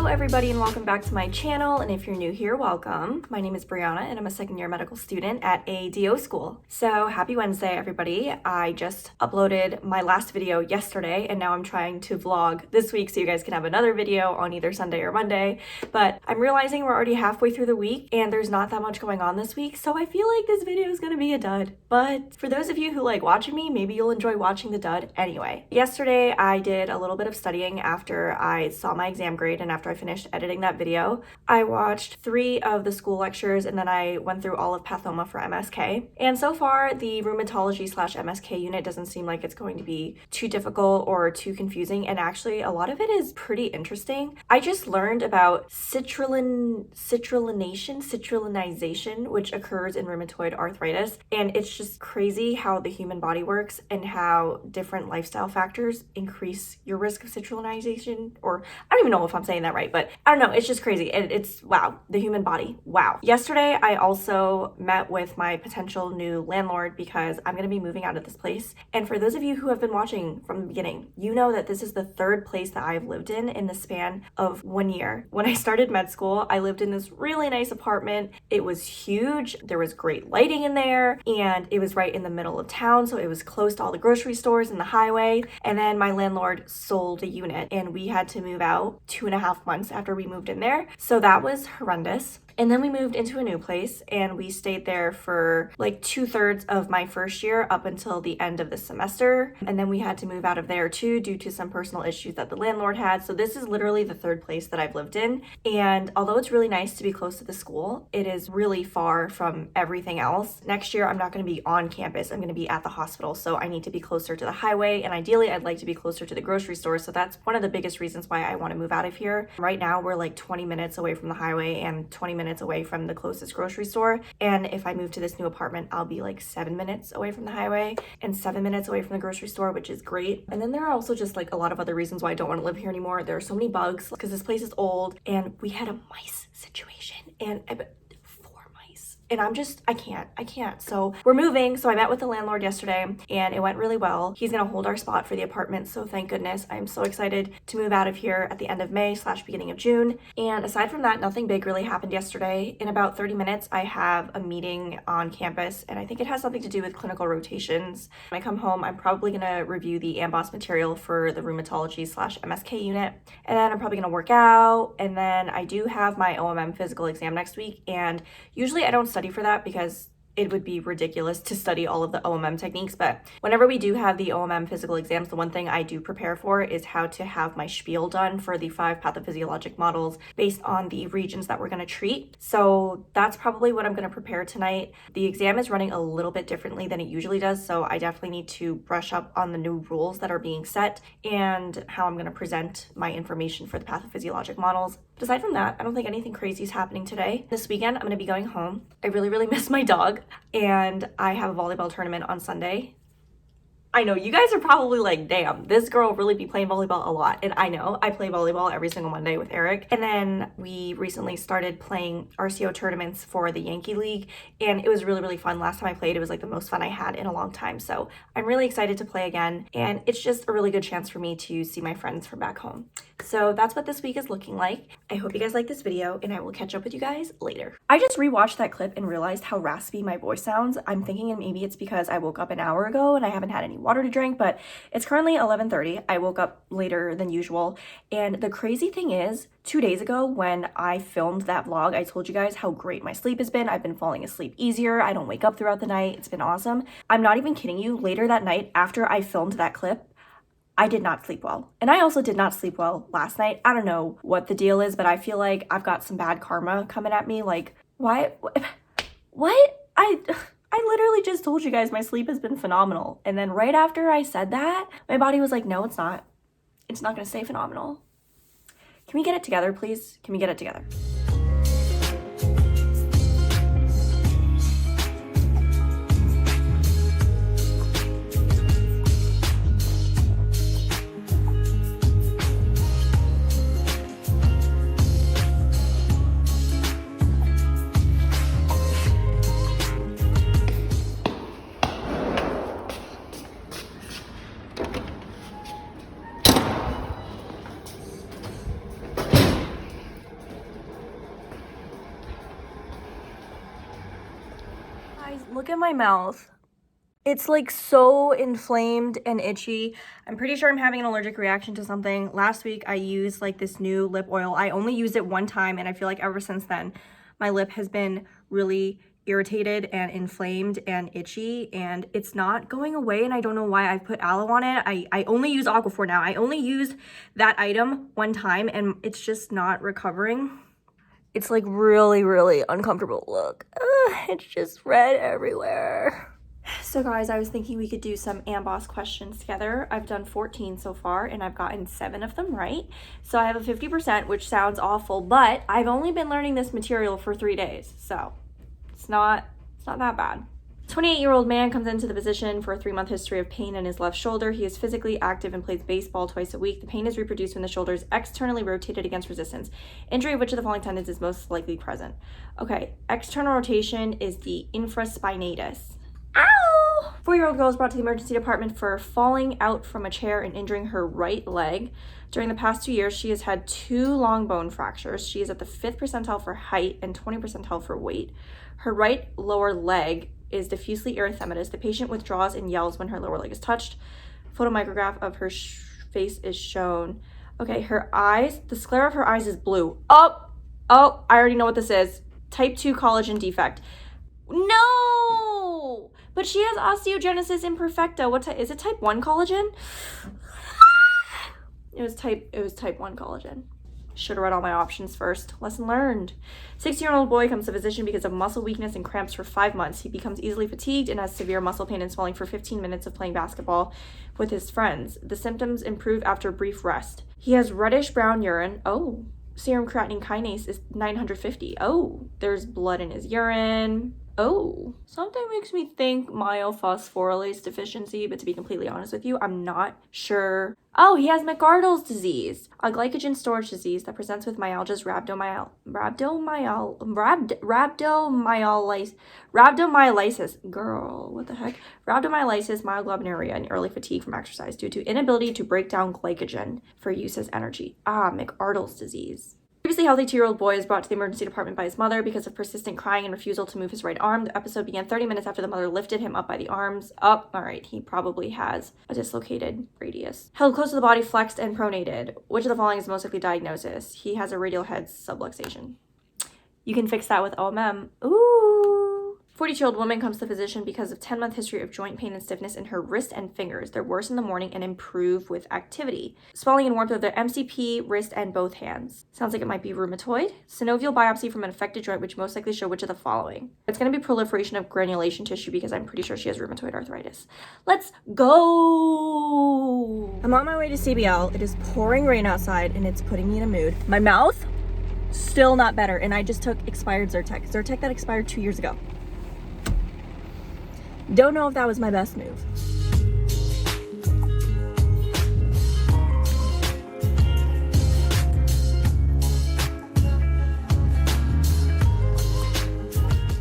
Hello everybody and welcome back to my channel, and if you're new here, welcome. My name is b.eeana and I'm a second year medical student at a DO school. So happy Wednesday everybody. I just uploaded my last video yesterday and now I'm trying to vlog this week so you guys can have another video on either Sunday or Monday. But I'm realizing we're already halfway through the week and there's not that much going on this week, so I feel like this video is gonna be a dud. But for those of you who like watching me, maybe you'll enjoy watching the dud anyway. Yesterday I did a little bit of studying after I saw my exam grade and after I finished editing that video. I watched 3 of the school lectures and then I went through all of Pathoma for MSK. And so far the rheumatology / MSK unit doesn't seem like it's going to be too difficult or too confusing, and actually a lot of it is pretty interesting. I just learned about citrullinization, which occurs in rheumatoid arthritis, and it's just crazy how the human body works and how different lifestyle factors increase your risk of citrullinization, or I don't even know if I'm saying that right, but I don't know, it's just crazy. It's wow, the human body, wow. Yesterday I also met with my potential new landlord because I'm gonna be moving out of this place, and for those of you who have been watching from the beginning, you know that this is the 3rd place that I've lived in the span of 1 year. When I started med school, I lived in this really nice apartment. It was huge, there was great lighting in there, and it was right in the middle of town, so it was close to all the grocery stores and the highway. And then my landlord sold a unit and we had to move out 2.5 months after we moved in there, so that was horrendous. And then we moved into a new place and we stayed there for like 2/3 of my first year up until the end of the semester. And then we had to move out of there too due to some personal issues that the landlord had. So this is literally the 3rd place that I've lived in. And although it's really nice to be close to the school, it is really far from everything else. Next year, I'm not going to be on campus. I'm going to be at the hospital. So I need to be closer to the highway. And ideally, I'd like to be closer to the grocery store. So that's one of the biggest reasons why I want to move out of here. Right now, we're like 20 minutes away from the highway and 20 minutes away from the closest grocery store. And if I move to this new apartment, I'll be like 7 minutes away from the highway and 7 minutes away from the grocery store, which is great. And then there are also just like a lot of other reasons why I don't want to live here anymore. There are so many bugs because this place is old and we had a mice situation and 4 mice. And I can't. So we're moving. So I met with the landlord yesterday and it went really well. He's going to hold our spot for the apartment. So thank goodness. I'm so excited to move out of here at the end of May / beginning of June. And aside from that, nothing big really happened yesterday. In about 30 minutes, I have a meeting on campus and I think it has something to do with clinical rotations. When I come home, I'm probably going to review the AMBOSS material for the rheumatology / MSK unit. And then I'm probably going to work out. And then I do have my OMM physical exam next week. And usually I don't study for that because it would be ridiculous to study all of the OMM techniques, but whenever we do have the OMM physical exams, the one thing I do prepare for is how to have my spiel done for the 5 pathophysiologic models based on the regions that we're going to treat. So that's probably what I'm going to prepare tonight. The exam is running a little bit differently than it usually does, so I definitely need to brush up on the new rules that are being set and how I'm going to present my information for the pathophysiologic models. But aside from that, I don't think anything crazy is happening today. This weekend, I'm going to be going home. I really miss my dog, and I have a volleyball tournament on Sunday. I know you guys are probably like, damn, this girl really be playing volleyball a lot. And I know I play volleyball every single Monday with Eric. And then we recently started playing RCO tournaments for the Yankee League. And it was really fun. Last time I played, it was like the most fun I had in a long time. So I'm really excited to play again. And it's just a really good chance for me to see my friends from back home. So that's what this week is looking like. I hope you guys like this video and I will catch up with you guys later. I just rewatched that clip and realized how raspy my voice sounds. I'm thinking maybe it's because I woke up an hour ago and I haven't had any water to drink, but it's currently 11:30. I woke up later than usual. And the crazy thing is, 2 days ago when I filmed that vlog, I told you guys how great my sleep has been. I've been falling asleep easier. I don't wake up throughout the night. It's been awesome. I'm not even kidding you. Later that night, after I filmed that clip, I did not sleep well. And I also did not sleep well last night. I don't know what the deal is, but I feel like I've got some bad karma coming at me. Like, why? What? I literally just told you guys my sleep has been phenomenal. And then right after I said that, my body was like, no, it's not. It's not gonna stay phenomenal. Can we get it together, please? Can we get it together? Look at my mouth. It's like so inflamed and itchy. I'm pretty sure I'm having an allergic reaction to something. Last week I used like this new lip oil. I only used it one time and I feel like ever since then my lip has been really irritated and inflamed and itchy, and it's not going away, and I don't know why I put aloe on it. I only use Aquaphor now. I only used that item one time and it's just not recovering. It's like really, really uncomfortable. Look, it's just red everywhere. So guys, I was thinking we could do some amboss questions together. I've done 14 so far and I've gotten 7 of them right. So I have a 50%, which sounds awful, but I've only been learning this material for 3 days. So it's not that bad. 28-year-old man comes into the physician for a 3-month history of pain in his left shoulder. He is physically active and plays baseball twice a week. The pain is reproduced when the shoulder is externally rotated against resistance. Injury of which of the following tendons is most likely present? Okay, external rotation is the infraspinatus. Ow! 4-year-old girl is brought to the emergency department for falling out from a chair and injuring her right leg. During the past 2 years, she has had 2 long bone fractures. She is at the 5th percentile for height and 20th percentile for weight. Her right lower leg is diffusely erythematous. The patient withdraws and yells when her lower leg is touched. Photomicrograph of her face is shown. Okay, her eyes, the sclera of her eyes is blue. Oh, I already know what this is. Type 2 collagen defect. No! But she has osteogenesis imperfecta. What type? Is it type 1 collagen? It was type 1 collagen. Should have read all my options first. Lesson learned. 16-year-old boy comes to physician because of muscle weakness and cramps for 5 months. He becomes easily fatigued and has severe muscle pain and swelling for 15 minutes of playing basketball with his friends. The symptoms improve after a brief rest. He has reddish brown urine. Oh, serum creatinine kinase is 950. Oh, there's blood in his urine. Oh, something makes me think myophosphorylase deficiency, but to be completely honest with you, I'm not sure. Oh, he has McArdle's disease, a glycogen storage disease that presents with myalgias, rhabdomyolysis. Girl, what the heck? Rhabdomyolysis, myoglobinuria, and early fatigue from exercise due to inability to break down glycogen for use as energy. Ah, McArdle's disease. Previously healthy 2-year-old boy is brought to the emergency department by his mother because of persistent crying and refusal to move his right arm. The episode began 30 minutes after the mother lifted him up by the arms. All right, he probably has a dislocated radius. Held close to the body, flexed, and pronated. Which of the following is most likely diagnosis? He has a radial head subluxation. You can fix that with OMM. Ooh. 42-year-old woman comes to the physician because of 10-month history of joint pain and stiffness in her wrist and fingers. They're worse in the morning and improve with activity. Swelling and warmth of their MCP, wrist, and both hands. Sounds like it might be rheumatoid. Synovial biopsy from an affected joint, which most likely show which of the following. It's going to be proliferation of granulation tissue because I'm pretty sure she has rheumatoid arthritis. Let's go! I'm on my way to CBL. It is pouring rain outside and it's putting me in a mood. My mouth, still not better. And I just took expired Zyrtec. Zyrtec that expired 2 years ago. Don't know if that was my best move.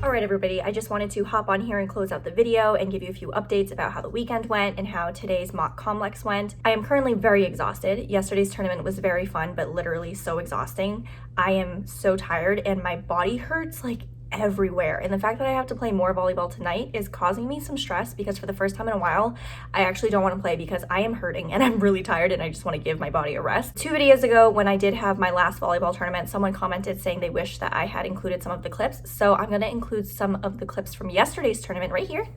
Alright everybody, I just wanted to hop on here and close out the video and give you a few updates about how the weekend went and how today's mock complex went. I am currently very exhausted. Yesterday's tournament was very fun, but literally so exhausting. I am so tired and my body hurts like everywhere, and the fact that I have to play more volleyball tonight is causing me some stress because for the first time in a while I actually don't want to play because I am hurting and I'm really tired and I just want to give my body a rest. 2 videos ago when I did have my last volleyball tournament, someone commented saying they wish that I had included some of the clips, so I'm going to include some of the clips from yesterday's tournament right here.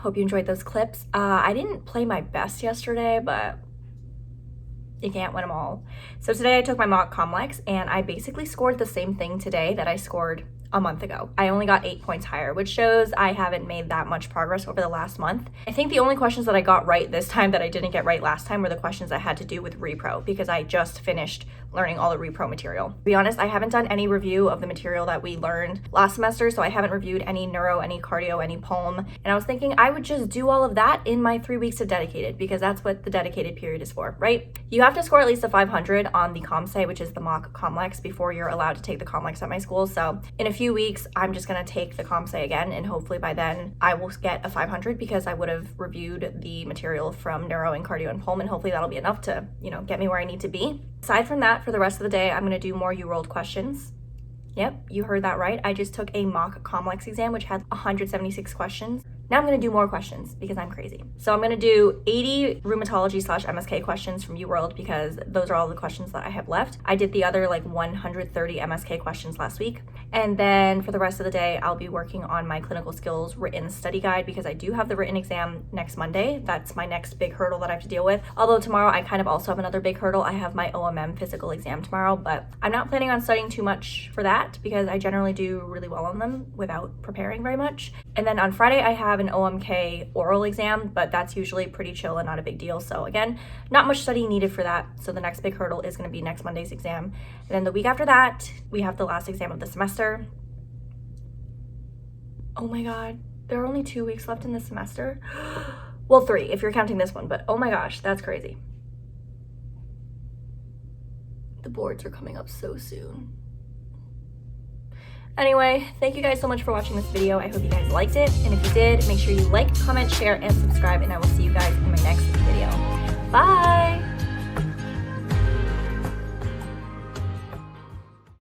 Hope you enjoyed those clips. I didn't play my best yesterday, but you can't win them all. So today I took my mock complex and I basically scored the same thing today that I scored a month ago. I only got 8 points higher, which shows I haven't made that much progress over the last month. I think the only questions that I got right this time that I didn't get right last time were the questions that had to do with repro, because I just finished learning all the repro material. To be honest, I haven't done any review of the material that we learned last semester, so I haven't reviewed any neuro, any cardio, any pulm, and I was thinking I would just do all of that in my 3 weeks of dedicated, because that's what the dedicated period is for, right? You have to score at least a 500 on the ComSci, which is the mock complex, before you're allowed to take the complex at my school. So in a few weeks, I'm just gonna take the ComSci again, and hopefully by then I will get a 500 because I would have reviewed the material from neuro and cardio and pulm, and hopefully that'll be enough to, get me where I need to be. Aside from that, for the rest of the day, I'm gonna do more UWorld questions. Yep, you heard that right. I just took a mock complex exam, which had 176 questions. Now I'm gonna do more questions because I'm crazy. So I'm gonna do 80 rheumatology/MSK questions from UWorld because those are all the questions that I have left. I did the other 130 MSK questions last week. And then for the rest of the day, I'll be working on my clinical skills written study guide because I do have the written exam next Monday. That's my next big hurdle that I have to deal with. Although tomorrow I kind of also have another big hurdle. I have my OMM physical exam tomorrow, but I'm not planning on studying too much for that because I generally do really well on them without preparing very much. And then on Friday, I have an OMK oral exam, but that's usually pretty chill and not a big deal. So again, not much study needed for that. So the next big hurdle is going to be next Monday's exam. And then the week after that, we have the last exam of the semester. Oh my God, there are only 2 weeks left in the semester. Well, 3 if you're counting this one, but oh my gosh, that's crazy. The boards are coming up so soon. Anyway, thank you guys so much for watching this video. I hope you guys liked it. And if you did, make sure you like, comment, share, and subscribe. And I will see you guys in my next video. Bye!